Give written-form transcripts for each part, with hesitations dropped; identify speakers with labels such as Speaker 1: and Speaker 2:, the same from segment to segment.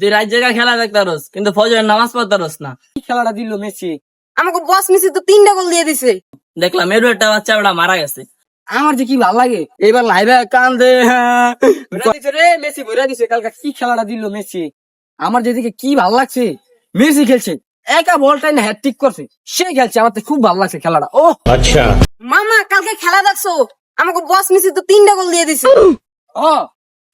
Speaker 1: তুই রাত জায়গা খেলা দেখতে পারস কিন্তু ফজরের নামাজ পড়তে পারস না।
Speaker 2: কি খেলাটা দিল মেসি।
Speaker 3: আমাকে বস মেসি তো 3টা গোল দিয়ে দিছে।
Speaker 1: দেখলাম এর একটা বাচ্চা ওটা মারা গেছে।
Speaker 2: আমার যে কি ভালো লাগে এবার লাইভে কান্দে ভরা দিছে রে মেসি ভরা দিছে। কালকে কি খেলাটা দিল মেসি। আমার যেদিকে কি ভালো লাগছে মেসি খেলছে একা বলটাই না হ্যাটট্রিক করছে সে খেলছে আমার তো খুব ভালো লাগছে খেলাটা। ও
Speaker 4: अच्छा
Speaker 3: মামা কালকে খেলা দেখছো? আমাকে বস মেসি তো 3টা গোল দিয়ে দিছে।
Speaker 2: ও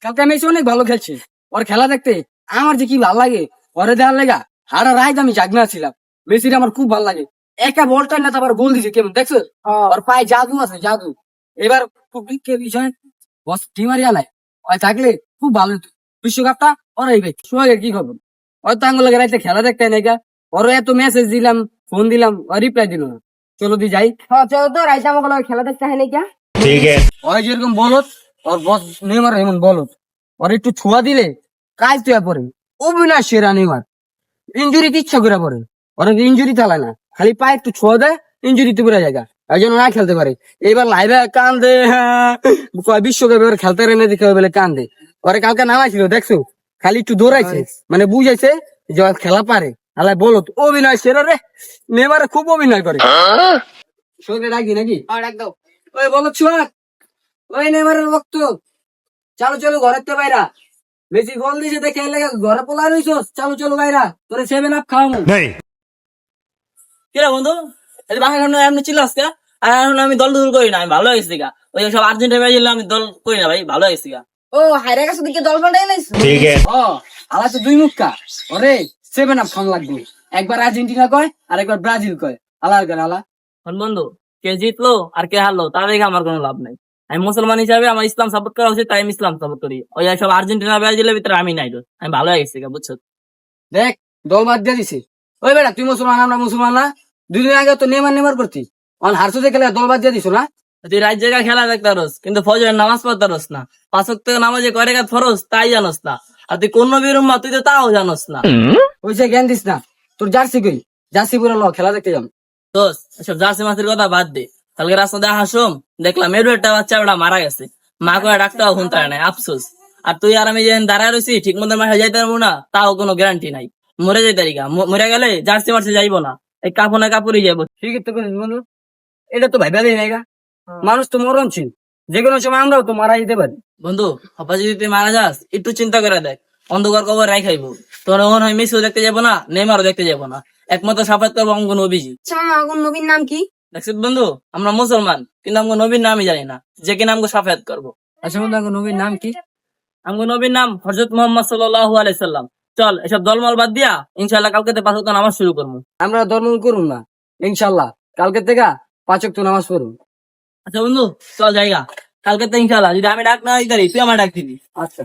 Speaker 2: কালকে মেসি অনেক ভালো খেলছে। ওর খেলা দেখতে আমার যে কি ভালো লাগে ওরে দেওয়ার লেগা সারা রাত আমি জাগনা ছিলাম। মেসির আমার খুব ভালো লাগে একা বলটাই না তারপর গোল দিছে কেমন দেখছো। ওর পায়ে জাদু আছে জাদু। এবার কে বিষয় বস টিমারিয়া নাই ওই থাকলে খুব ভালো হতো। বিশ্বকাপটা ওরাই ভাই সোহাগের কি খবর। ওই তো আঙ্গুল রাইতে খেলা দেখতে নাই গা। ওর এত মেসেজ দিলাম ফোন দিলাম ও রিপ্লাই দিল না। চলো দি যাই।
Speaker 3: হ্যাঁ চলো তো রাইতে আমাকে লগে খেলা দেখতে হয় নাকি?
Speaker 4: ठीक है
Speaker 2: ওই যেরকম বলত ওর বস নেইমার এমন বলত ওর একটু ছোঁয়া দিলে কাজ তো পরে অবিনাশ সেরা নেইমার ইঞ্জুরিতে ইচ্ছা করে পরে ওরা ইঞ্জুরি চালায় না খালি পায়ে একটু ছোঁয়া দেয় ইঞ্জুরিতে পুরো জায়গা এই জন্য না খেলতে পারে। এবার লাইভে কান্দে বিশ্বকাপ এবার খেলতে রেনে দিতে হবে বলে কান্দে। ওরে কালকে নামাইছিল দেখছো খালি একটু দৌড়াইছে মানে বুঝাইছে যে ও খেলা পারে। আলাই বলত অভিনয় সেরা রে নেইমারে খুব অভিনয় করে। সঙ্গে রাখি নাকি
Speaker 3: ডাক দাও।
Speaker 2: ওই বলো ছোঁয়া ওই নেইমারের বক্ত চালু চলো ঘরের তো বাইরা বেশি গোল দিছে দেখে লেগে ঘরে পোলা রইছস চালু চলো বাইরা তোরে 7 আপ খাওয়ামু।
Speaker 4: नहीं
Speaker 1: কিরা বন্ধু এই বাংলা এমনি ছিল আজকে আর এখন আমি দল দূর করি না, আমি ভালো হয়েছি গা। ওই সব আর্জেন্টিনা ব্রাজিল আমি দল করি না ভাই, ভালো হয়েছি গা।
Speaker 3: ও হায়রা গেছে দিকে দল পাল্টাই লাইছো।
Speaker 4: ठीक है
Speaker 2: ও আলা তো দুই মুখা ওরে 7 আপ খাওয়া লাগবে। একবার আর্জেন্টিনা কয় আর একবার ব্রাজিল কয় আলার করে আলা।
Speaker 1: এখন বন্ধু কে জিতলো আর কে হারলো তার দেখে আমার কোনো লাভ নাই। আমি মুসলমান হিসাবে আমার ইসলাম সাপোর্ট করা উচিত, তাই আমি ইসলাম সাপোর্ট করি। ওই সব আর্জেন্টিনা ব্রাজিলের ভিতরে আমি নাই, আমি ভালো হয়ে গেছি গা, বুঝছো?
Speaker 2: দেখ দল বাদ দিয়ে দিছে। ওই বেটা তুই মুসলমান আমরা মুসলমান না। 2 দিন আগে তো নেমার করতি অন হারছো দেখে দল বাদ দিয়ে দিছো না।
Speaker 1: তুই রাত জায়গা খেলা দেখতে পারস কিন্তু ফজরের নামাজ পড়তে পারস না। 5 ওয়াক্ত নামাজে কয় রাকাত ফরজ তাই জানোস না। আর তুই কোন নবীর উম্মত তুই তো তাও জানোস না।
Speaker 2: ওইসে জ্ঞান দিস না। তোর জার্সি কই জার্সি পুরো ল খেলা দেখতে যাম।
Speaker 1: দোস্ত এসব জার্সি মাসির কথা বাদ দে। কালকে রাস্তা দিয়ে হাসুম দেখলাম এর একটা বাচ্চা ওটা মারা গেছে। মা করে ডাক্তার শুনতে নাই, আফসোস। আর তুই আর আমি যেন দাঁড়ায় রয়েছি ঠিক মতো মাঠে যাইতে পারবো না তাও কোনো গ্যারান্টি নাই। মরে যাই তারিখা মরে গেলে জার্সি মার্সি যাইবো না, এই কাপড়ে কাপড়ই যাবো।
Speaker 2: ঠিক তো করিস বন্ধু এটা তো ভাইবা দেয় না। মানুষ তো মরণশীল যে কোনো সময় আমরাও তো মারা যেতে পারি।
Speaker 1: বন্ধু হপা যদি তুই মারা যাস একটু চিন্তা করে দেখ, অন্ধকার কবর রাই খাইবো। তোর মনে হয় মেসিও দেখতে যাবো না, নেইমারও দেখতে যাবো না, একমাত্র সাফাত করবো অঙ্গ নবীজি।
Speaker 3: আচ্ছা মামা এখন নবীর নাম কি?
Speaker 1: দেখছিস বন্ধু আমরা মুসলমান কিন্তু আমগো নবীর নামই জানি না, যে কিনা আমগো সাফায়াত করবো।
Speaker 2: আচ্ছা বন্ধু আমার নবীর নাম কি?
Speaker 1: আমগো নবীর নাম হযরত মুহাম্মদ সাল্লাল্লাহু আলাইহি সাল্লাম। চল এসব দলমল বাদ দিয়া ইনশাআল্লাহ কালকে 5 ওয়াক্ত নামাজ শুরু করবো।
Speaker 2: আমরা ধর্ম করুন না ইনশাল্লাহ কালকে থেকে 5 ওয়াক্ত নামাজ পড়ুন।
Speaker 1: আচ্ছা বন্ধু চল জায়গা কালকে তো ইনশাআল্লাহ যদি আমি ডাক না দিতে পারি তুই আমার ডাক দিবি।
Speaker 2: আচ্ছা।